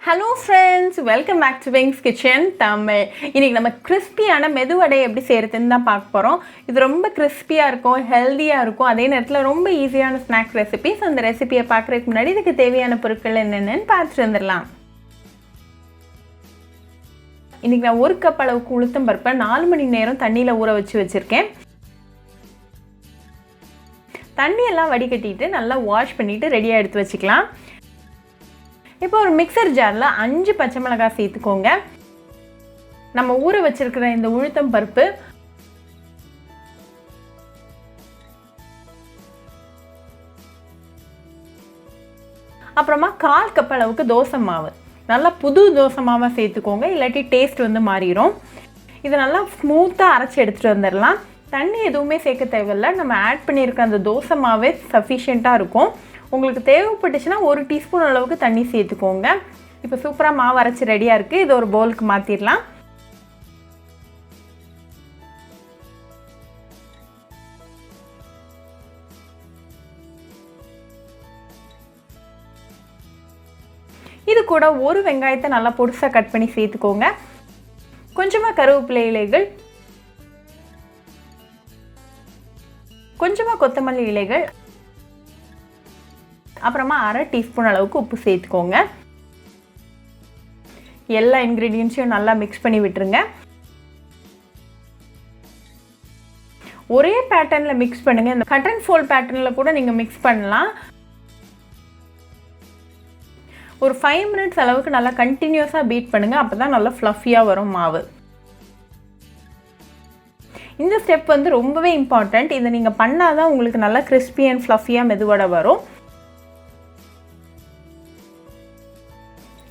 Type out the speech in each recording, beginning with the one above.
Hello friends, welcome back to Wings Kitchen Tamil. இன்னைக்கு நம்ம கிறிஸ்பியான மெது வடை எப்படி செய்யறதுன்னு தான் பார்க்க போறோம். இது ரொம்ப கிறிஸ்பியா இருக்கும், ஹெல்தியா இருக்கும். அதே நேரத்துல ரொம்ப ஈஸியான ஸ்நாக்ஸ் ரெசிபிஸ். அந்த ரெசிபியை பார்க்கறதுக்கு முன்னாடி இதுக்கு தேவையான பொருட்கள் என்னென்னன்னு பார்த்துட்டு வந்துடலாம். இன்னைக்கு நான் 1 கப் அளவுக்கு உளுத்தம் பருப்பை 4 மணி நேரம் தண்ணியில ஊற வச்சிருக்கேன். தண்ணி எல்லாம் வடிகட்டிட்டு நல்லா வாஷ் பண்ணிட்டு ரெடியா எடுத்து வச்சுக்கலாம். இப்போ ஒரு மிக்சர் ஜாரில் 5 பச்சை மிளகாய் சேர்த்துக்கோங்க. நம்ம ஊற வச்சிருக்கிற இந்த உளுத்தம் பருப்பு, அப்புறமா 1/4 கப் அளவுக்கு தோசை மாவு, நல்லா புது தோசை மாவை சேர்த்துக்கோங்க, இல்லாட்டி டேஸ்ட் மாறிடும். இதை நல்லா ஸ்மூத்தாக அரைச்சி எடுத்துகிட்டு வந்துடலாம். தண்ணி எதுவுமே சேர்க்க தேவையில்லை, நம்ம ஆட் பண்ணியிருக்க அந்த தோசை மாவே சஃபிஷியண்ட்டாக இருக்கும். உங்களுக்கு தேவைப்பட்டுச்சுன்னா 1 டீஸ்பூன் அளவுக்கு தண்ணி சேர்த்துக்கோங்க. இப்போ சூப்பராக மாவு அரைச்சி ரெடியாக இருக்குது. இது ஒரு பவுலுக்கு மாற்றிடலாம். இது கூட ஒரு வெங்காயத்தை நல்லா பொடிசாக கட் பண்ணி சேர்த்துக்கோங்க. கொஞ்சமாக கருவேப்பிலை இலைகள், கொஞ்சமாக கொத்தமல்லி இலைகள், அப்புறமா 1/2 டீஸ்பூன் அளவுக்கு உப்பு சேர்த்துக்கோங்க. எல்லா இன்க்ரீடியன்ஸையும் நல்லா மிக்ஸ் பண்ணி விட்டுருங்க. ஒரே பேட்டர்னில் மிக்ஸ் பண்ணுங்கள். இந்த கட் அண்ட் ஃபோல்ட் பேட்டர்னில் கூட நீங்கள் மிக்ஸ் பண்ணலாம். ஒரு 5 மினிட்ஸ் அளவுக்கு நல்லா கண்டினியூஸாக பீட் பண்ணுங்கள். அப்போ தான் நல்லா ஃப்ளஃபியாக வரும் மாவு. இந்த ஸ்டெப் ரொம்பவே இம்பார்ட்டண்ட். இதை நீங்கள் பண்ணால் தான் உங்களுக்கு நல்லா கிறிஸ்பி அண்ட் ஃப்ளஃபியாக மெதுவடை வரும்.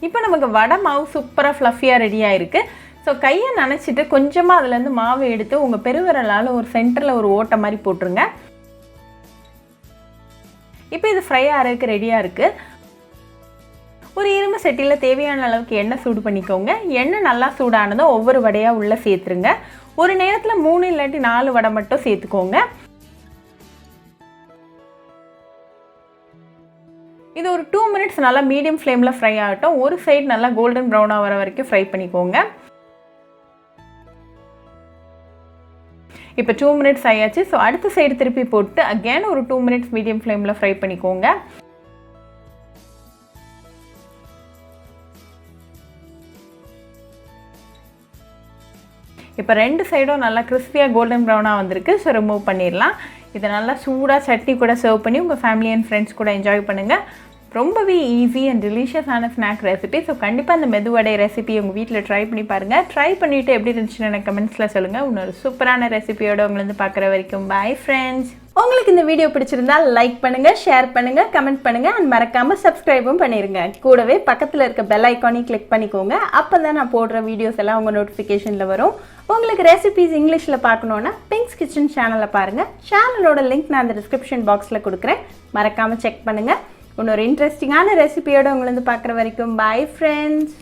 இப்போ நமக்கு வடை மாவு சூப்பராக ஃப்ளஃபியாக ரெடியாக இருக்குது. ஸோ கையை நனைச்சிட்டு கொஞ்சமாக அதுலேருந்து மாவு எடுத்து உங்கள் பெருவிரலால் ஒரு சென்டரில் ஒரு ஓட்டை மாதிரி போட்டுருங்க. இப்போ இது ஃப்ரை ஆகிறதுக்கு ரெடியாக இருக்குது. ஒரு இரும்பு சட்டியில் தேவையான அளவுக்கு எண்ணெய் சூடு பண்ணிக்கோங்க. எண்ணெய் நல்லா சூடானதும் ஒவ்வொரு வடையாக உள்ளே சேர்த்துருங்க. ஒரு நேரத்தில் 3 இல்லாட்டி 4 வடை மட்டும் சேர்த்துக்கோங்க. இது ஒரு 2 மினிட்ஸ் நல்லா மீடியம் ஃப்ளேமில் ஃப்ரை ஆகட்டும். ஒரு சைடு நல்லா கோல்டன் ப்ரௌனாக வர வரைக்கும் ஃப்ரை பண்ணிக்கோங்க. இப்போ 2 மினிட்ஸ் ஆயாச்சு. ஸோ அடுத்த சைடு திருப்பி போட்டு அகேன் ஒரு 2 மினிட்ஸ் மீடியம் ஃப்ளேமில் ஃப்ரை பண்ணிக்கோங்க. இப்போ 2 சைடும் நல்லா கிறிஸ்பியாக கோல்டன் ப்ரௌனாக வந்திருக்கு. ஸோ ரிமூவ் பண்ணிடலாம். இதை நல்லா சூடாக சட்னி கூட சர்வ் பண்ணி உங்கள் ஃபேமிலி அண்ட் ஃப்ரெண்ட்ஸ் கூட என்ஜாய் பண்ணுங்கள். ரொம்பவே ஈஸி அண்ட் டெலிஷியஸான ஸ்நாக் ரெசிபி. ஸோ கண்டிப்பாக அந்த மெதுவடை ரெசிபி உங்கள் வீட்டில் ட்ரை பண்ணி பாருங்கள். ட்ரை பண்ணிவிட்டு எப்படி இருந்துச்சுன்னு எனக்கு கமெண்ட்ஸில் சொல்லுங்கள். இன்னொரு சூப்பரான ரெசிபியோடு உங்களை பார்க்குற வரைக்கும் பாய் ஃப்ரெண்ட்ஸ். உங்களுக்கு இந்த வீடியோ பிடிச்சிருந்தால் லைக் பண்ணுங்கள், ஷேர் பண்ணுங்கள், கமெண்ட் பண்ணுங்கள் அண்ட் மறக்காமல் சப்ஸ்கிரைபும் பண்ணிடுங்க. கூடவே பக்கத்தில் இருக்க பெல் ஐக்கானையும் கிளிக் பண்ணிக்கோங்க. அப்போ தான் நான் போடுற வீடியோஸ் எல்லாம் உங்கள் நோட்டிஃபிகேஷனில் வரும். உங்களுக்கு ரெசிபிஸ் இங்கிலீஷில் பார்க்கணுன்னா விங்ஸ் கிச்சன் சேனலை பாருங்கள். சேனலோட லிங்க் நான் அந்த டிஸ்கிரிப்ஷன் பாக்ஸில் கொடுக்குறேன். மறக்காமல் செக் பண்ணுங்கள். இன்னொரு இன்ட்ரெஸ்டிங்கான ரெசிபியோடு உங்களை பார்க்குற வரைக்கும் பாய் ஃப்ரெண்ட்ஸ்.